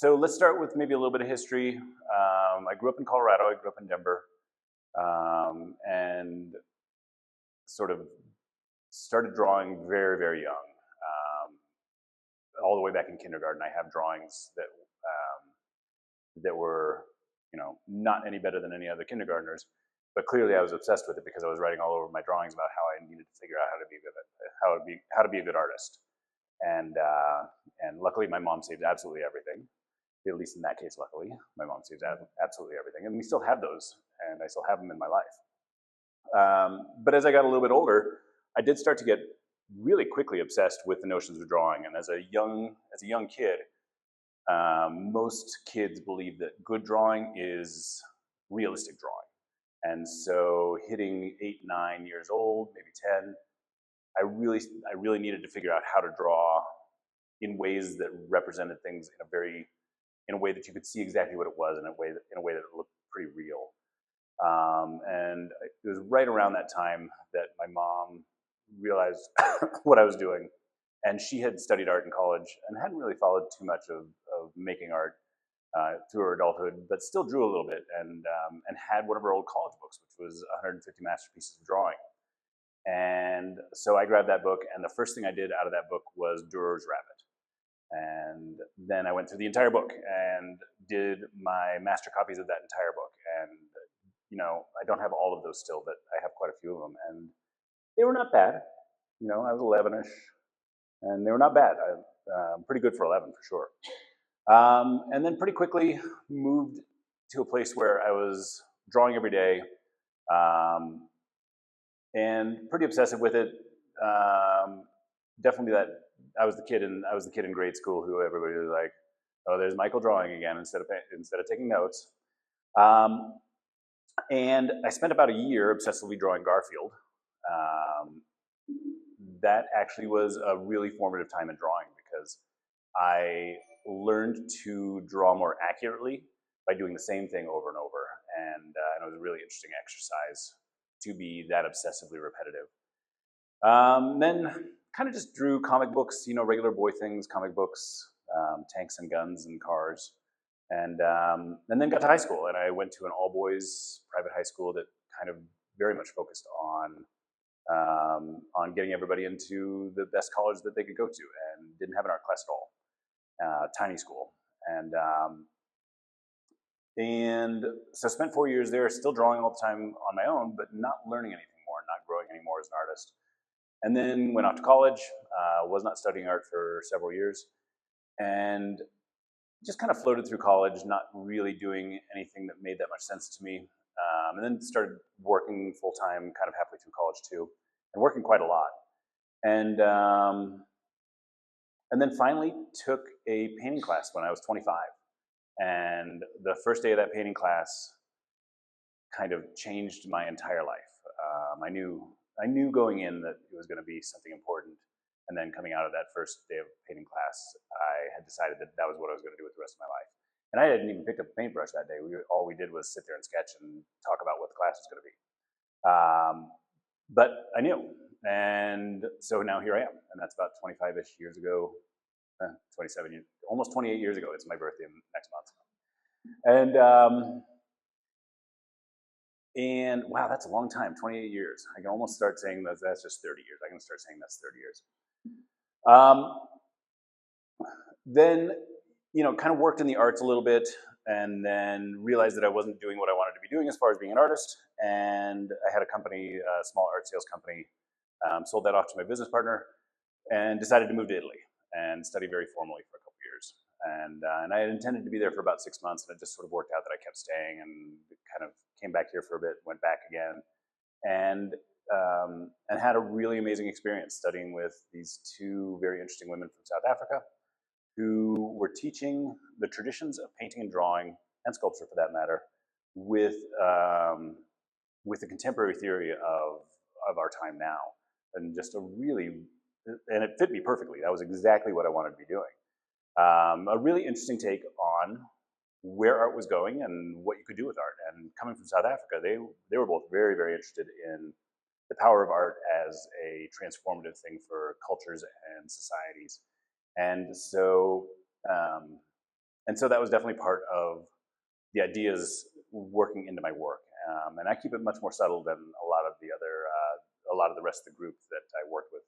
So let's start with maybe a little bit of history. I grew up in Colorado. I grew up in Denver, and sort of started drawing very, very young. All the way back in kindergarten, I have drawings that were, not any better than any other kindergartners. But clearly, I was obsessed with it because I was writing all over my drawings about how I needed to figure out how to be a good artist. And luckily, my mom saved absolutely everything. At least in that case, luckily, my mom saved absolutely everything, and we still have those, and I still have them in my life. But as I got a little bit older, I did start to get really quickly obsessed with the notions of drawing. And as a young kid, most kids believe that good drawing is realistic drawing. And so, hitting 8, 9 years old, maybe 10, I really needed to figure out how to draw in ways that represented things in a way that you could see exactly what it was, in a way that it looked pretty real. And it was right around that time that my mom realized what I was doing. And she had studied art in college and hadn't really followed too much of making art through her adulthood, but still drew a little bit, and had one of her old college books, which was 150 masterpieces of drawing. And so I grabbed that book, and the first thing I did out of that book was Durer's Rabbit. And then I went through the entire book and did my master copies of that entire book. And I don't have all of those still, but I have quite a few of them, and they were not bad. I was 11ish, and they were not bad. Pretty good for 11 for sure. And then pretty quickly moved to a place where I was drawing every day, and pretty obsessive with it. Definitely that I was the kid in grade school who everybody was like, "Oh, there's Michael drawing again," instead of taking notes. And I spent about a year obsessively drawing Garfield. That actually was a really formative time in drawing because I learned to draw more accurately by doing the same thing over and over, and it was a really interesting exercise to be that obsessively repetitive. Then kind of just drew comic books, regular boy things, comic books, tanks and guns and cars. And then got to high school, and I went to an all-boys private high school that kind of very much focused on getting everybody into the best college that they could go to, and didn't have an art class at all. Tiny school. And so I spent 4 years there, still drawing all the time on my own, but not learning anything more, not growing anymore as an artist. And then went off to college, was not studying art for several years, and just kind of floated through college, not really doing anything that made that much sense to me. And then started working full-time kind of halfway through college too, and working quite a lot. And then finally took a painting class when I was 25. And the first day of that painting class kind of changed my entire life. I knew going in that it was going to be something important. And then coming out of that first day of painting class, I had decided that was what I was going to do with the rest of my life. And I hadn't even picked up a paintbrush that day. All we did was sit there and sketch and talk about what the class was going to be. But I knew. And so now here I am. And that's about 25-ish years ago. 27 years, almost 28 years ago. It's my birthday next month. And wow, that's a long time, 28 years. I can almost start saying that's just 30 years. I can start saying that's 30 years. Then, kind of worked in the arts a little bit, and then realized that I wasn't doing what I wanted to be doing as far as being an artist. And I had a company, a small art sales company, sold that off to my business partner, and decided to move to Italy and study very formally for a couple years. And I had intended to be there for about 6 months, and it just sort of worked out that I kept staying, and kind of came back here for a bit, went back again, and had a really amazing experience studying with these two very interesting women from South Africa who were teaching the traditions of painting and drawing, and sculpture for that matter, with the contemporary theory of our time now. And just and it fit me perfectly. That was exactly what I wanted to be doing. A really interesting take on where art was going and what you could do with art. And coming from South Africa, they were both very, very interested in the power of art as a transformative thing for cultures and societies. And so, And so that was definitely part of the ideas working into my work. And I keep it much more subtle than a lot of the rest of the group that I worked with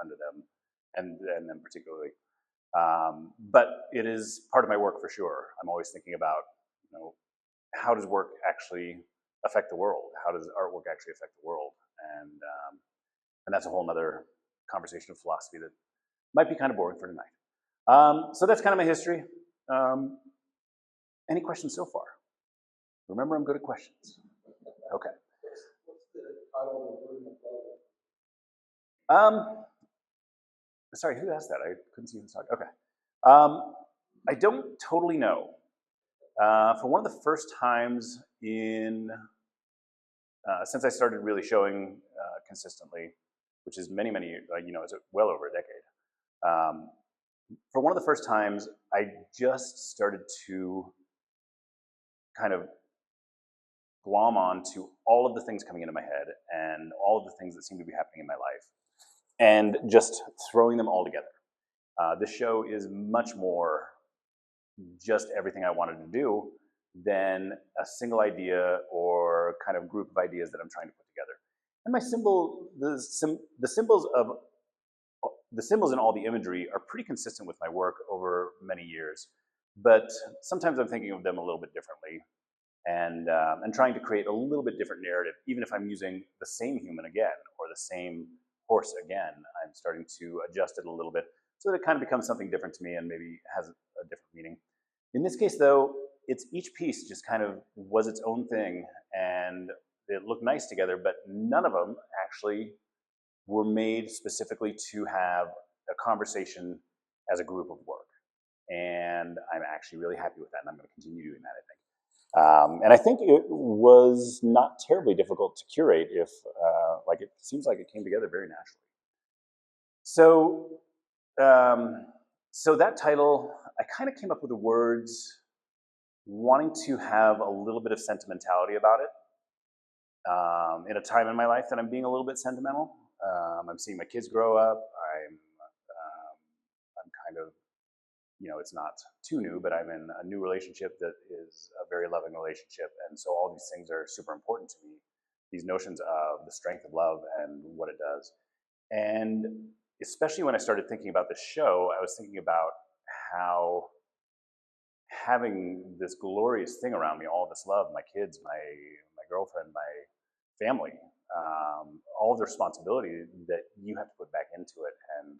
under them, and them particularly. But it is part of my work for sure. I'm always thinking about, how does work actually affect the world? How does artwork actually affect the world? And that's a whole other conversation of philosophy that might be kind of boring for tonight. So that's kind of my history. Any questions so far? Remember, I'm good at questions. Okay. What's the title of the version? Sorry, who asked that? I couldn't see who was talking. Okay. I don't totally know. For one of the first times since I started really showing consistently, which is many, it's well over a decade. For one of the first times, I just started to kind of glom on to all of the things coming into my head and all of the things that seem to be happening in my life, and just throwing them all together. This show is much more just everything I wanted to do than a single idea or kind of group of ideas that I'm trying to put together. And the symbols in all the imagery are pretty consistent with my work over many years, but sometimes I'm thinking of them a little bit differently, and trying to create a little bit different narrative, even if I'm using the same human again or the same horse again. I'm starting to adjust it a little bit so that it kind of becomes something different to me and maybe has a different meaning. In this case, though, each piece just kind of was its own thing, and it looked nice together, but none of them actually were made specifically to have a conversation as a group of work. And I'm actually really happy with that, and I'm going to continue doing that, I think. And I think it was not terribly difficult to curate if, it seems like it came together very naturally. So, so that title, I kind of came up with the words wanting to have a little bit of sentimentality about it. In a time in my life that I'm being a little bit sentimental. I'm seeing my kids grow up. I'm kind of, it's not too new, but I'm in a new relationship that is a very loving relationship. And so all these things are super important to me. These notions of the strength of love and what it does. And especially when I started thinking about this show, I was thinking about how having this glorious thing around me, all this love, my kids, my girlfriend, my family, all of the responsibility that you have to put back into it and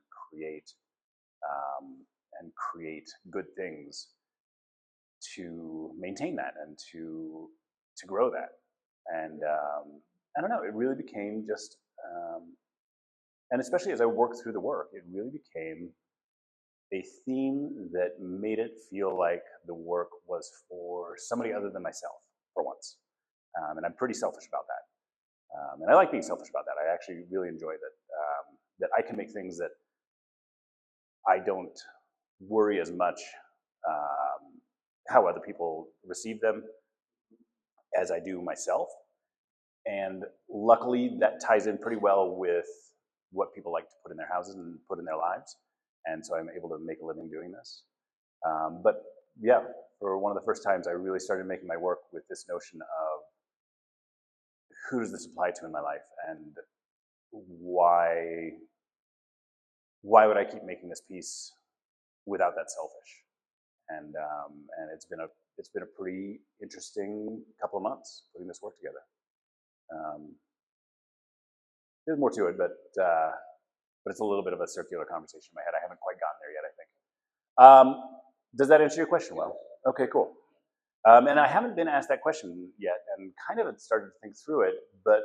create good things to maintain that and to grow that. And I don't know, it really became just, and especially as I worked through the work, it really became a theme that made it feel like the work was for somebody other than myself for once. And I'm pretty selfish about that. And I like being selfish about that. I actually really enjoy that I can make things that I don't worry as much how other people receive them as I do myself. And luckily, that ties in pretty well with what people like to put in their houses and put in their lives. And so I'm able to make a living doing this. But yeah, for one of the first times, I really started making my work with this notion of who does this apply to in my life, and why would I keep making this piece without that selfish? And it's been a pretty interesting couple of months putting this work together. There's more to it, but it's a little bit of a circular conversation in my head. I haven't quite gotten there yet, I think. Does that answer your question well? Okay, cool. And I haven't been asked that question yet, and kind of started to think through it, but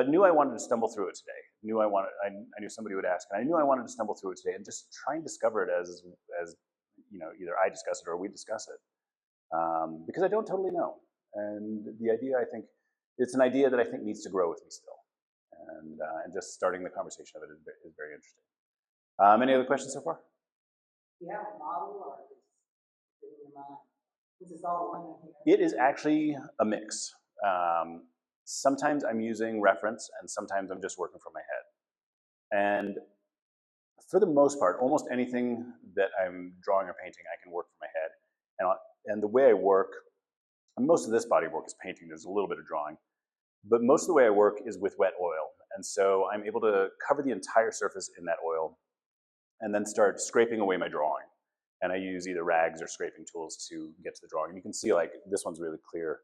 knew I wanted to stumble through it today. I knew somebody would ask, and I knew I wanted to stumble through it today and just try and discover it as either I discuss it or we discuss it, because I don't totally know. And the idea, I think, it's an idea that I think needs to grow with me still, and just starting the conversation of it is very interesting. Any other questions so far? Do you have a model, or is it in your mind? This is all one here. It is actually a mix. Sometimes I'm using reference, and sometimes I'm just working from my head. And for the most part, almost anything that I'm drawing or painting, I can work from my and the way I work, and most of this body of work is painting. There's a little bit of drawing, but most of the way I work is with wet oil. And so I'm able to cover the entire surface in that oil and then start scraping away my drawing. And I use either rags or scraping tools to get to the drawing. And you can see like this one's really clear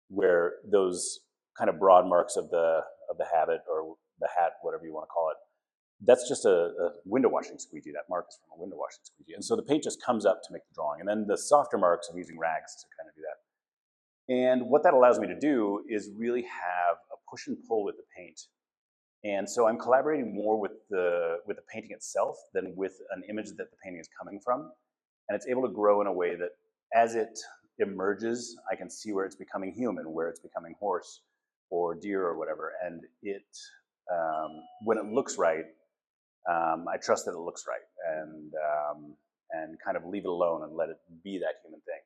where those kind of broad marks of the habit or the hat, whatever you want to call it, that's just a window washing squeegee. That mark is from a window washing squeegee. And so the paint just comes up to make the drawing. And then the softer marks, I'm using rags to kind of do that. And what that allows me to do is really have a push and pull with the paint. And so I'm collaborating more with the painting itself than with an image that the painting is coming from. And it's able to grow in a way that as it emerges, I can see where it's becoming human, where it's becoming horse or deer or whatever. And it, when it looks right, I trust that it looks right, and kind of leave it alone and let it be that human thing.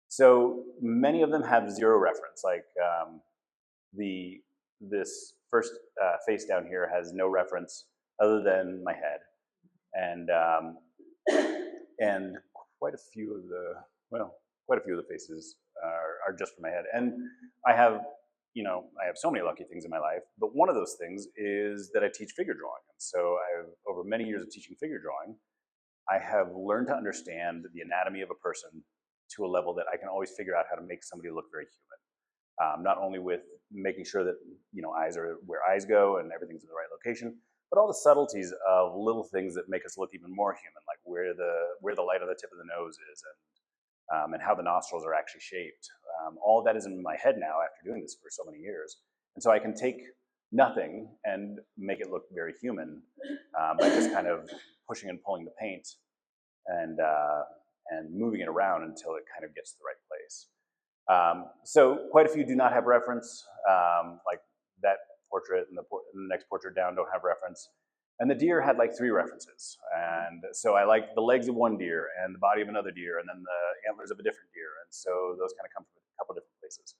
So many of them have zero reference. Like this first face down here has no reference other than my head, and quite a few of the faces are just for my head. And I have so many lucky things in my life, but one of those things is that I teach figure drawing. And so over many years of teaching figure drawing, I have learned to understand the anatomy of a person to a level that I can always figure out how to make somebody look very human. Not only with making sure that eyes are where eyes go and everything's in the right location, but all the subtleties of little things that make us look even more human, like where the light on the tip of the nose is, and how the nostrils are actually shaped. All of that is in my head now after doing this for so many years, and so I can take nothing and make it look very human by just kind of pushing and pulling the paint and moving it around until it kind of gets to the right place. So quite a few do not have reference, like that portrait and the next portrait down don't have reference. And the deer had like 3 references. And so I liked the legs of one deer and the body of another deer and then the antlers of a different deer. And so those kind of come from a couple different places.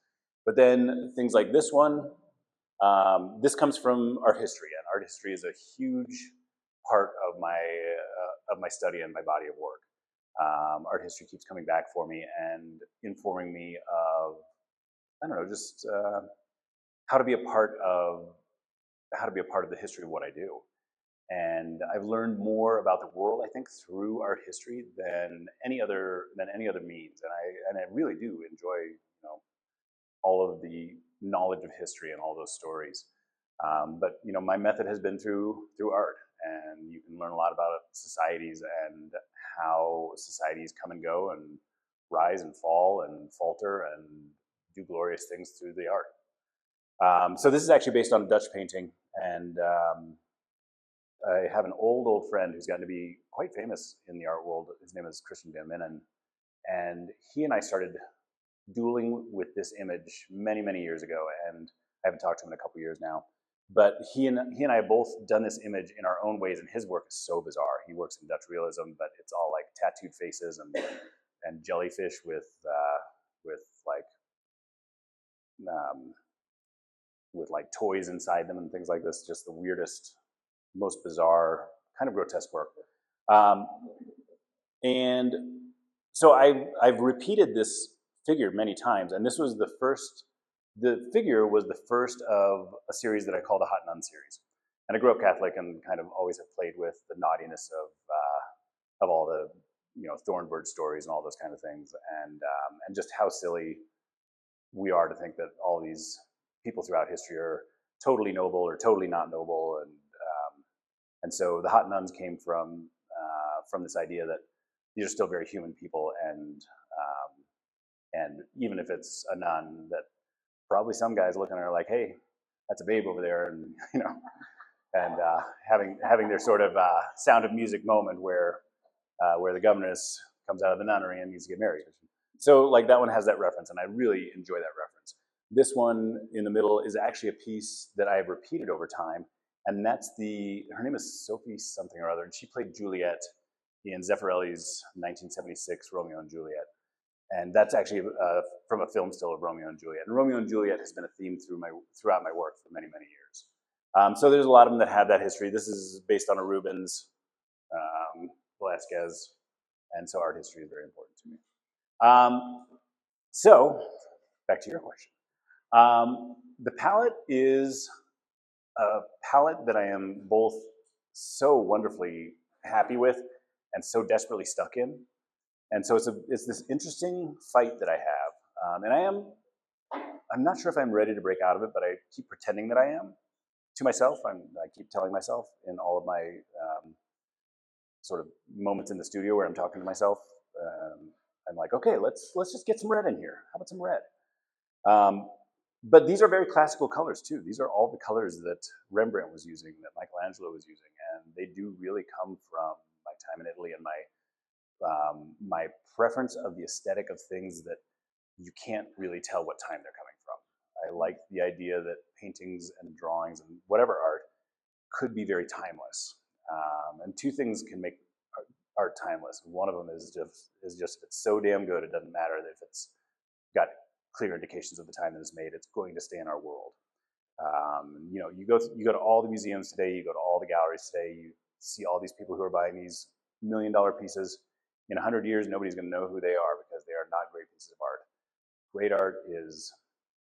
But then things like this one, this comes from art history, and art history is a huge part of my study and my body of work. Art history keeps coming back for me and informing me of, I don't know, just how to be a part of the history of what I do. And I've learned more about the world, I think, through art history than any other means. And I really do enjoy, all of the knowledge of history and all those stories. But my method has been through art, and you can learn a lot about societies and how societies come and go and rise and fall and falter and do glorious things through the art. So this is actually based on a Dutch painting, and I have an old friend who's gotten to be quite famous in the art world. His name is Christian Van Minnen, and he and I started dueling with this image many years ago, and I haven't talked to him in a couple years now. But he and I have both done this image in our own ways, and his work is so bizarre. He works in Dutch realism, but it's all like tattooed faces and jellyfish with toys inside them and things like this. Just the weirdest, most bizarre, kind of grotesque work. And so I've repeated this figure many times, and this was the first. The figure was the first of a series that I called a Hot Nun series. And I grew up Catholic and kind of always have played with the naughtiness of all the Thornbird stories and all those kind of things, and just how silly we are to think that all these people throughout history are totally noble or totally not noble, and so the Hot Nuns came from this idea that these are still very human people, and even if it's a nun, that probably some guys looking at her like, hey, that's a babe over there, and and having their sort of Sound of Music moment where the governess comes out of the nunnery and needs to get married. So like that one has that reference, and I really enjoy that reference. This one in the middle is actually a piece that I have repeated over time, and that's her name is Sophie something or other, and she played Juliet in Zeffirelli's 1976 Romeo and Juliet. And that's actually from a film still of Romeo and Juliet. And Romeo and Juliet has been a theme throughout my work for many years. So there's a lot of them that have that history. This is based on a Rubens, Velázquez, and so art history is very important to me. So back to your question. The palette is a palette that I am both so wonderfully happy with and so desperately stuck in. And so it's this interesting fight that I have. And I'm not sure if I'm ready to break out of it, but I keep pretending that I am to myself. I keep telling myself in all of my sort of moments in the studio where I'm talking to myself, I'm like, okay, let's just get some red in here. How about some red? Um, but these are very classical colors too. These are all the colors that Rembrandt was using, that Michelangelo was using, and they do really come from my time in Italy and my preference of the aesthetic of things that you can't really tell what time they're coming from. I like the idea that paintings and drawings and whatever art could be very timeless. And two things can make art timeless. One of them is just if it's so damn good, it doesn't matter if it's got clear indications of the time that it's made. It's going to stay in our world. You go to all the museums today. You go to all the galleries today. You see all these people who are buying these $1 million pieces. In 100 years, nobody's going to know who they are because they are not great pieces of art. Great art is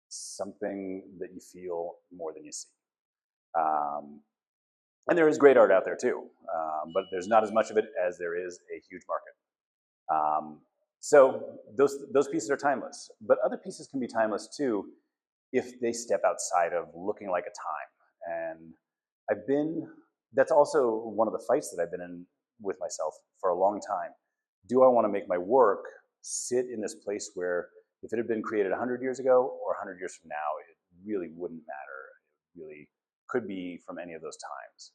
something that you feel more than you see. Um, and there is great art out there too, but there's not as much of it as there is a huge market. Um, so those pieces are timeless, but other pieces can be timeless too if they step outside of looking like a time. And I've been that's also one of the fights that I've been in with myself for a long time. Do I want to make my work sit in this place where if it had been created 100 years ago or 100 years from now, it really wouldn't matter. It really could be from any of those times.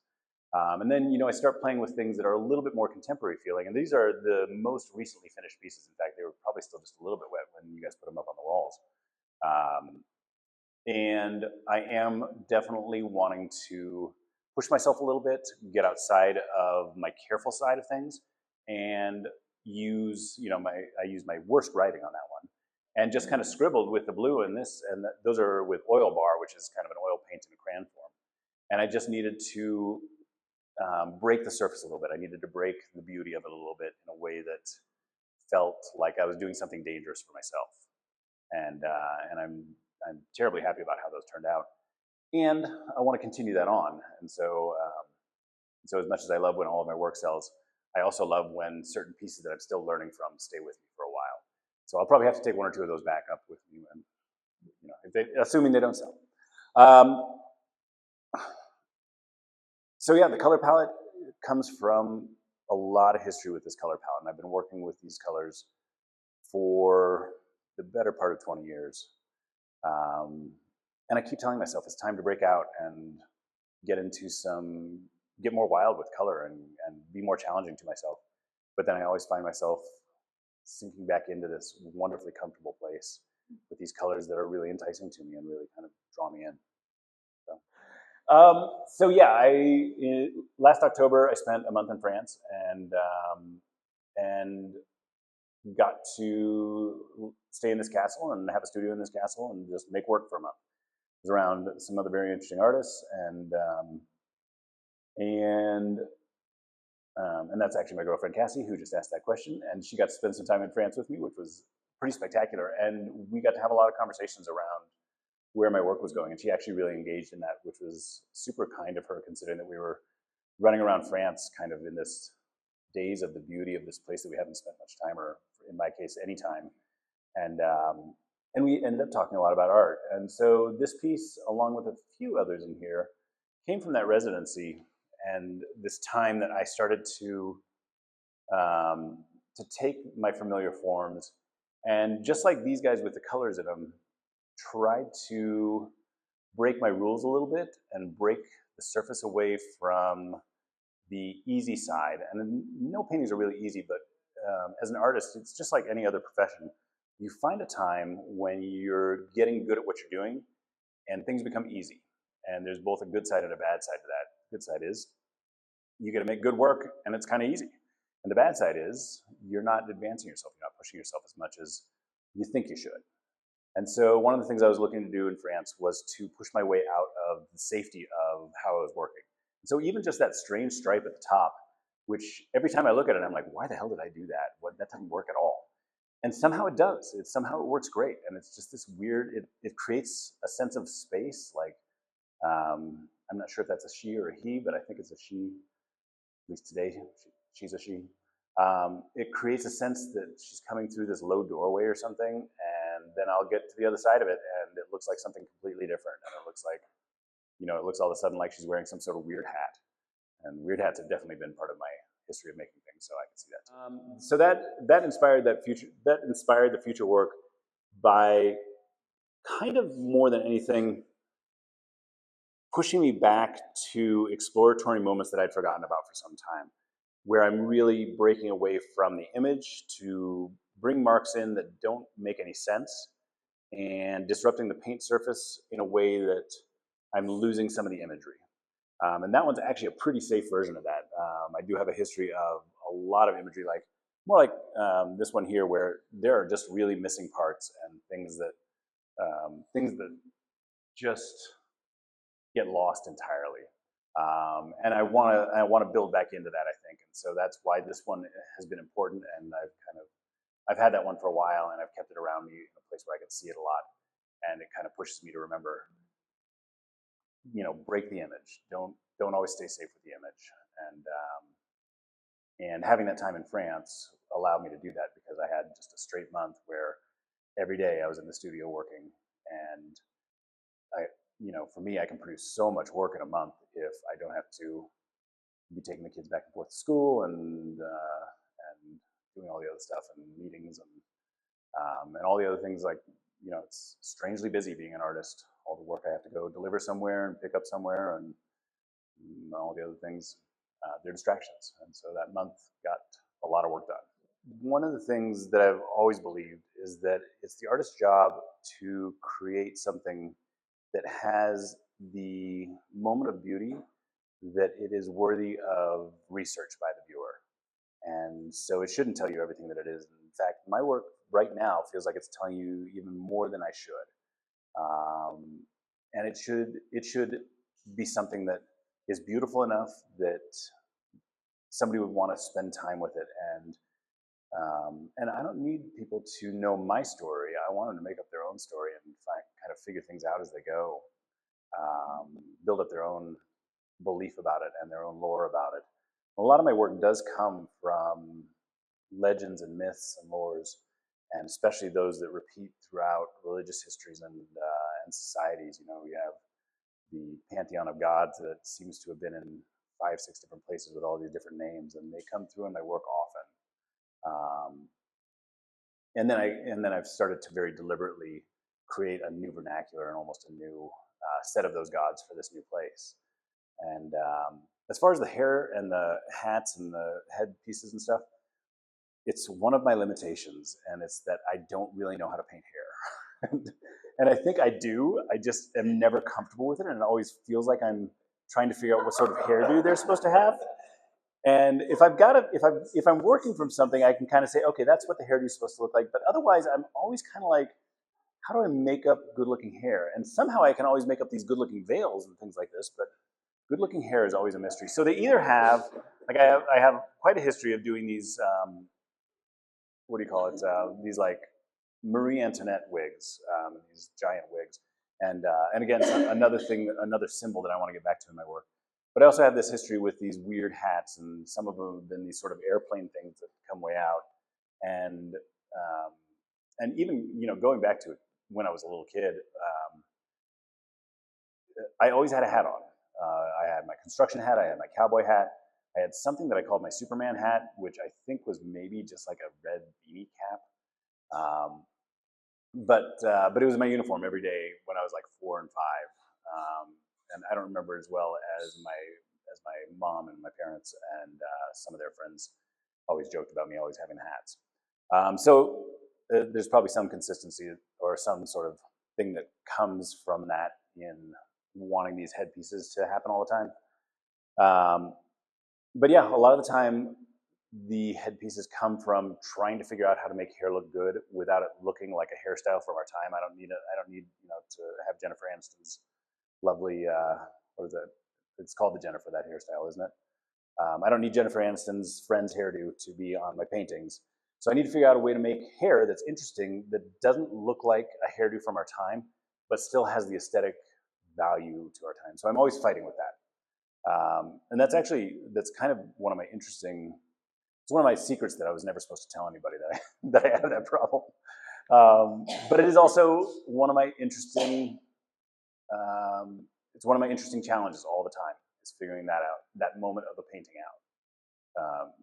And then, I start playing with things that are a little bit more contemporary feeling. And these are the most recently finished pieces. In fact, they were probably still just a little bit wet when you guys put them up on the walls. Um, and I am definitely wanting to push myself a little bit, get outside of my careful side of things, and I use my worst writing on that one, and just kind of scribbled with the blue and this, and those are with oil bar, which is kind of an oil paint in a crayon form. And I just needed to break the surface a little bit. I needed to break the beauty of it a little bit in a way that felt like I was doing something dangerous for myself. And I'm terribly happy about how those turned out. And I want to continue that on. And so as much as I love when all of my work sells, I also love when certain pieces that I'm still learning from stay with me for a while. So I'll probably have to take one or two of those back up with me, when, assuming they don't sell. Um, so yeah, the color palette comes from a lot of history with this color palette, and I've been working with these colors for the better part of 20 years. Um, and I keep telling myself it's time to break out and get more wild with color and be more challenging to myself. But then I always find myself sinking back into this wonderfully comfortable place with these colors that are really enticing to me and really kind of draw me in. So yeah, last October I spent a month in France and got to stay in this castle and have a studio in this castle and just make work for a month. It was around some other very interesting artists and and that's actually my girlfriend Cassie, who just asked that question, and she got to spend some time in France with me, which was pretty spectacular. And we got to have a lot of conversations around where my work was going, and she actually really engaged in that, which was super kind of her, considering that we were running around France, kind of in this daze of the beauty of this place that we haven't spent much time, or in my case, any time. And we ended up talking a lot about art. And so this piece, along with a few others in here, came from that residency and this time that I started to take my familiar forms and just like these guys with the colors in them, tried to break my rules a little bit and break the surface away from the easy side. And no paintings are really easy, but as an artist, it's just like any other profession. You find a time when you're getting good at what you're doing and things become easy. And there's both a good side and a bad side to that. Good side is you get to make good work and it's kind of easy. And the bad side is you're not advancing yourself, you're not pushing yourself as much as you think you should. And so one of the things I was looking to do in France was to push my way out of the safety of how I was working. So even just that strange stripe at the top, which every time I look at it, I'm like, why the hell did I do that? That doesn't work at all. And somehow it does. Somehow it works great, and it's just this weird. It creates a sense of space. Like I'm not sure if that's a she or a he, but I think it's a she. At least today, she's a she. It creates a sense that she's coming through this low doorway or something, and then I'll get to the other side of it, and it looks like something completely different, and it looks like, it looks all of a sudden like she's wearing some sort of weird hat, and weird hats have definitely been part of my history of making things, so I can see that. So that inspired the future work by kind of more than anything pushing me back to exploratory moments that I'd forgotten about for some time, where I'm really breaking away from the image to bring marks in that don't make any sense and disrupting the paint surface in a way that I'm losing some of the imagery. And that one's actually a pretty safe version of that. I do have a history of a lot of imagery, like more like this one here, where there are just really missing parts and things that just get lost entirely. And I want to build back into that, I think, and so that's why this one has been important, and I've had that one for a while, and I've kept it around me in a place where I can see it a lot, and it kind of pushes me to remember, break the image. Don't always stay safe with the image, and having that time in France allowed me to do that because I had just a straight month where every day I was in the studio working, and for me, I can produce so much work in a month if I don't have to be taking the kids back and forth to school and doing all the other stuff and meetings and all the other things. Like, it's strangely busy being an artist. All the work I have to go deliver somewhere and pick up somewhere and all the other things, they're distractions. And so that month got a lot of work done. One of the things that I've always believed is that it's the artist's job to create something that has the moment of beauty that it is worthy of research by the viewer. And so it shouldn't tell you everything that it is. In fact, my work right now feels like it's telling you even more than I should. And it should be something that is beautiful enough that somebody would want to spend time with it. And I don't need people to know my story. I want them to make up their own story and kind of figure things out as they go, build up their own belief about it and their own lore about it. A lot of my work does come from legends and myths and lores, and especially those that repeat throughout religious histories and societies. We have the pantheon of gods that seems to have been in 5, 6 different places with all these different names, and they come through in my work often. And then I've started to very deliberately create a new vernacular and almost a new set of those gods for this new place. And as far as the hair and the hats and the headpieces and stuff, it's one of my limitations, and it's that I don't really know how to paint hair. And I think I do. I just am never comfortable with it, and it always feels like I'm trying to figure out what sort of hairdo they're supposed to have. And if I'm working from something, I can kind of say, okay, that's what the hairdo is supposed to look like. But otherwise, I'm always kind of like, how do I make up good-looking hair? And somehow I can always make up these good-looking veils and things like this, but good-looking hair is always a mystery. So they either have, like I have quite a history of doing these, what do you call it? These like Marie Antoinette wigs, these giant wigs, and again, another thing, another symbol that I want to get back to in my work. But I also have this history with these weird hats, and some of them have been these sort of airplane things that come way out, and even going back to when I was a little kid, I always had a hat on. I had my construction hat, I had my cowboy hat, I had something that I called my Superman hat, which I think was maybe just like a red beanie cap. Um, but it was my uniform every day when I was like 4 and 5, and I don't remember as well as my mom and my parents and some of their friends always joked about me always having the hats. So there's probably some consistency or some sort of thing that comes from that in wanting these headpieces to happen all the time. But yeah, a lot of the time the headpieces come from trying to figure out how to make hair look good without it looking like a hairstyle from our time. I don't need to have Jennifer Aniston's lovely what is it? It's called the Jennifer, that hairstyle, isn't it? I don't need Jennifer Aniston's friend's hairdo to be on my paintings. So I need to figure out a way to make hair that's interesting, that doesn't look like a hairdo from our time, but still has the aesthetic value to our time. So I'm always fighting with that. And that's kind of one of my interesting, it's one of my secrets that I was never supposed to tell anybody that that I have that problem. But it is also one of my interesting, it's one of my interesting challenges all the time, is figuring that out, that moment of a painting out.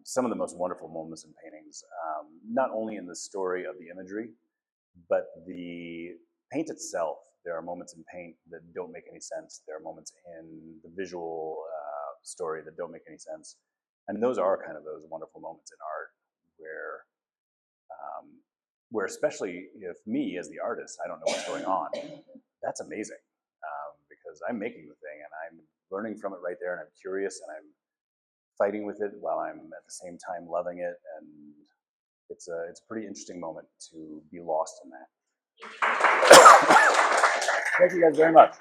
Some of the most wonderful moments in paintings, not only in the story of the imagery, but the paint itself. There are moments in paint that don't make any sense. There are moments in the visual story that don't make any sense. And those are kind of those wonderful moments in art where especially if me as the artist, I don't know what's going on, that's amazing, because I'm making the thing and I'm learning from it right there, and I'm curious and I'm fighting with it while I'm at the same time loving it, and it's a pretty interesting moment to be lost in that. Thank you guys very much.